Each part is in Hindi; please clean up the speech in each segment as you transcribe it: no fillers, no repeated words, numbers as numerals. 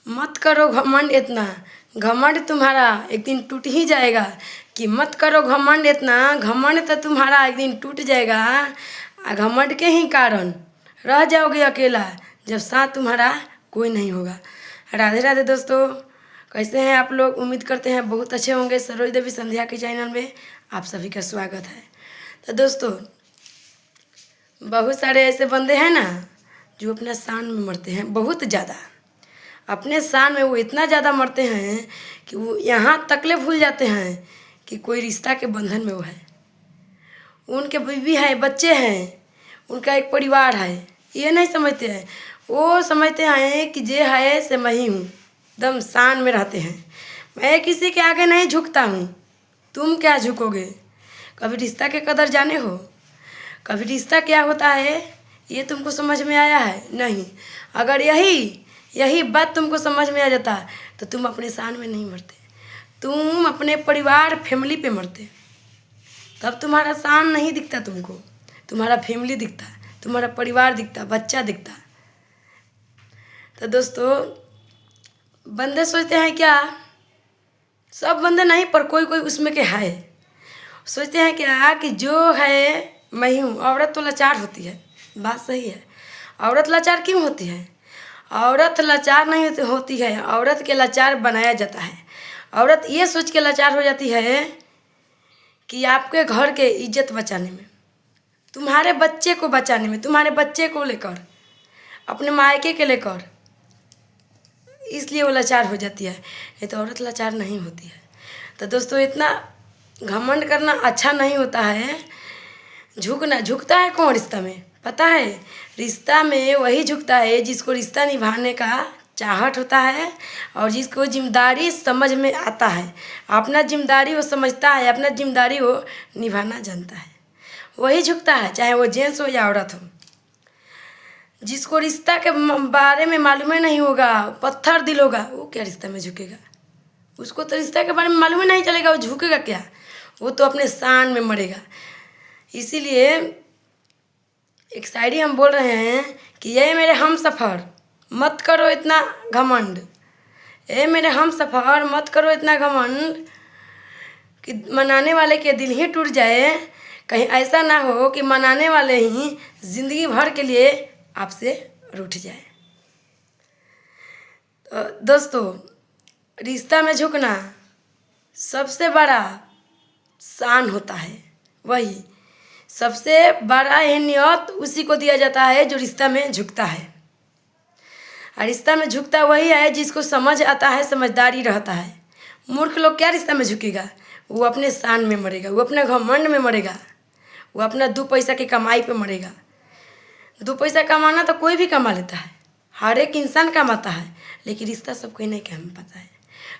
मत करो घमंड इतना, घमंड तुम्हारा एक दिन टूट ही जाएगा। कि मत करो घमंड इतना, घमंड तो तुम्हारा एक दिन टूट जाएगा। घमंड के ही कारण रह जाओगे अकेला, जब साथ तुम्हारा कोई नहीं होगा। राधे राधे दोस्तों, कैसे हैं आप लोग? उम्मीद करते हैं बहुत अच्छे होंगे। सरोज देवी संध्या के चैनल में आप सभी का स्वागत है। तो दोस्तों, बहुत सारे ऐसे बंदे हैं ना जो अपने शान में मरते हैं, बहुत ज़्यादा अपने शान में वो इतना ज़्यादा मरते हैं कि वो यहाँ तकले भूल जाते हैं कि कोई रिश्ता के बंधन में वो है, उनके बीवी है, बच्चे हैं, उनका एक परिवार है। ये नहीं समझते हैं, वो समझते हैं कि जे है से मैं ही हूँ। एकदम शान में रहते हैं, मैं किसी के आगे नहीं झुकता हूँ। तुम क्या झुकोगे? कभी रिश्ता के कदर जाने हो? कभी रिश्ता क्या होता है ये तुमको समझ में आया है? नहीं। अगर यही बात तुमको समझ में आ जाता तो तुम अपने शान में नहीं मरते, तुम अपने परिवार फैमिली पे मरते। तब तुम्हारा शान नहीं दिखता तुमको, तुम्हारा फैमिली दिखता, तुम्हारा परिवार दिखता, बच्चा दिखता। तो दोस्तों, बंदे सोचते हैं क्या, सब बंदे नहीं पर कोई कोई उसमें के है, सोचते हैं क्या कि जो है मैं ही हूँ। औरत तो लाचार होती है, बात सही है। औरत लाचार क्यों होती है? औरत लाचार नहीं होती है, औरत के लाचार बनाया जाता है। औरत ये सोच के लाचार हो जाती है कि आपके घर के इज्जत बचाने में, तुम्हारे बच्चे को बचाने में, तुम्हारे बच्चे को लेकर, अपने मायके के लेकर, इसलिए वो लाचार हो जाती है। नहीं तो औरत लाचार नहीं होती है। तो दोस्तों, इतना घमंड करना अच्छा नहीं होता है। झुकता है कौन रिश्ता में? पता है, रिश्ता में वही झुकता है जिसको रिश्ता निभाने का चाहत होता है और जिसको जिम्मेदारी समझ में आता है, अपना जिम्मेदारी वो समझता है, अपना जिम्मेदारी वो निभाना जानता है, वही झुकता है, चाहे वो जेंट्स हो या औरत हो। जिसको रिश्ता के बारे में मालूम ही नहीं होगा, पत्थर दिल होगा, वो क्या रिश्ता में झुकेगा? उसको तो रिश्ता के बारे में मालूम ही नहीं चलेगा, वो झुकेगा क्या? वो तो अपने शान में मरेगा। इसीलिए एक शायरी हम बोल रहे हैं कि ये मेरे हम सफ़र मत करो इतना घमंड, ए मेरे हम सफ़र मत करो इतना घमंड कि मनाने वाले के दिल ही टूट जाए। कहीं ऐसा ना हो कि मनाने वाले ही ज़िंदगी भर के लिए आपसे रूठ जाए। तो दोस्तों, रिश्ता में झुकना सबसे बड़ा शान होता है। वही सबसे बड़ा अहमियत उसी को दिया जाता है जो रिश्ता में झुकता है। और रिश्ता में झुकता वही है जिसको समझ आता है, समझदारी रहता है। मूर्ख लोग क्या रिश्ता में झुकेगा? वो अपने शान में मरेगा, वो अपने घमंड में मरेगा, वो अपना 2 पैसा की कमाई पे मरेगा। 2 पैसा कमाना तो कोई भी कमा लेता है, हर एक इंसान कमाता है, लेकिन रिश्ता सबको नहीं कमा पाता है।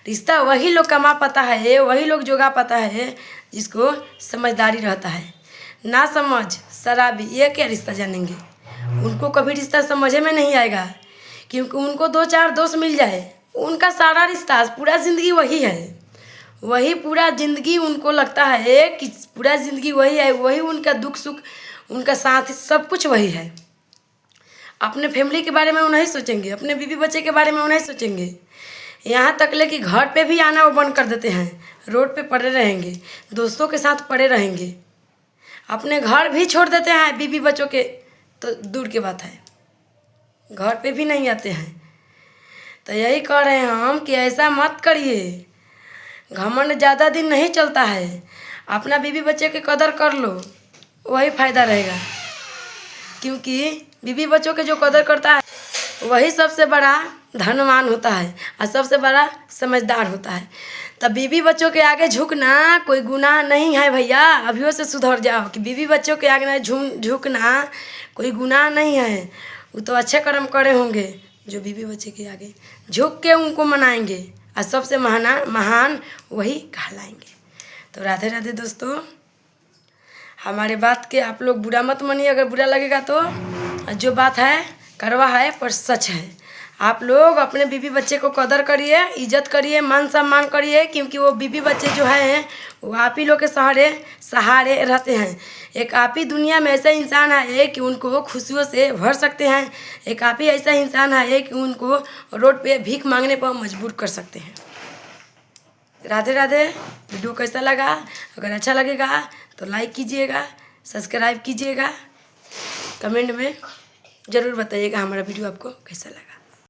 रिश्ता वही लोग कमा पाता है, वही लोग जोगा पाता है जिसको समझदारी रहता है। ना समझ शराबी ये क्या रिश्ता जानेंगे? उनको कभी रिश्ता समझ में नहीं आएगा, क्योंकि उनको 2-4 दोस्त मिल जाए, उनका सारा रिश्ता पूरा ज़िंदगी वही है, वही पूरा ज़िंदगी उनको लगता है कि पूरा ज़िंदगी वही है, वही उनका दुख सुख, उनका साथ, सब कुछ वही है। अपने फैमिली के बारे में वो नहीं सोचेंगे, अपने बीवी बच्चे के बारे में वो नहीं सोचेंगे। यहाँ तक ले कि घर पे भी आना वो बंद कर देते हैं, रोड पे पड़े रहेंगे, दोस्तों के साथ पड़े रहेंगे, अपने घर भी छोड़ देते हैं। बीवी बच्चों के तो दूर की बात है, घर पे भी नहीं आते हैं। तो यही कह रहे हैं हम कि ऐसा मत करिए, घमंड ज़्यादा दिन नहीं चलता है। अपना बीवी बच्चे की कदर कर लो, वही फ़ायदा रहेगा, क्योंकि बीवी बच्चों के जो कदर करता है वही सबसे बड़ा धनवान होता है और सबसे बड़ा समझदार होता है। तब बीवी बच्चों के आगे झुकना कोई गुनाह नहीं है भैया, अभियों से सुधर जाओ कि बीवी बच्चों के आगे झुकना कोई गुनाह नहीं है। वो तो अच्छे कर्म करे होंगे जो बीवी बच्चे के आगे झुक के उनको मनाएंगे और सबसे महान वही कहलाएंगे। तो राधे राधे दोस्तों, हमारे बात के आप लोग बुरा मत मानिए, अगर बुरा लगेगा तो। जो बात है करवा है पर सच है। आप लोग अपने बीवी बच्चे को कदर करिए, इज्जत करिए, मान सम्मान करिए, क्योंकि वो बीवी बच्चे जो हैं वो आप ही लोग के सहारे रहते हैं। एक आप ही दुनिया में ऐसा इंसान है कि उनको खुशियों से भर सकते हैं। एक आप ही ऐसा इंसान है कि उनको रोड पे भीख मांगने पर मजबूर कर सकते हैं। राधे राधे। वीडियो कैसा लगा? अगर अच्छा लगेगा तो लाइक कीजिएगा, सब्सक्राइब कीजिएगा, कमेंट में ज़रूर बताइएगा हमारा वीडियो आपको कैसा लगा।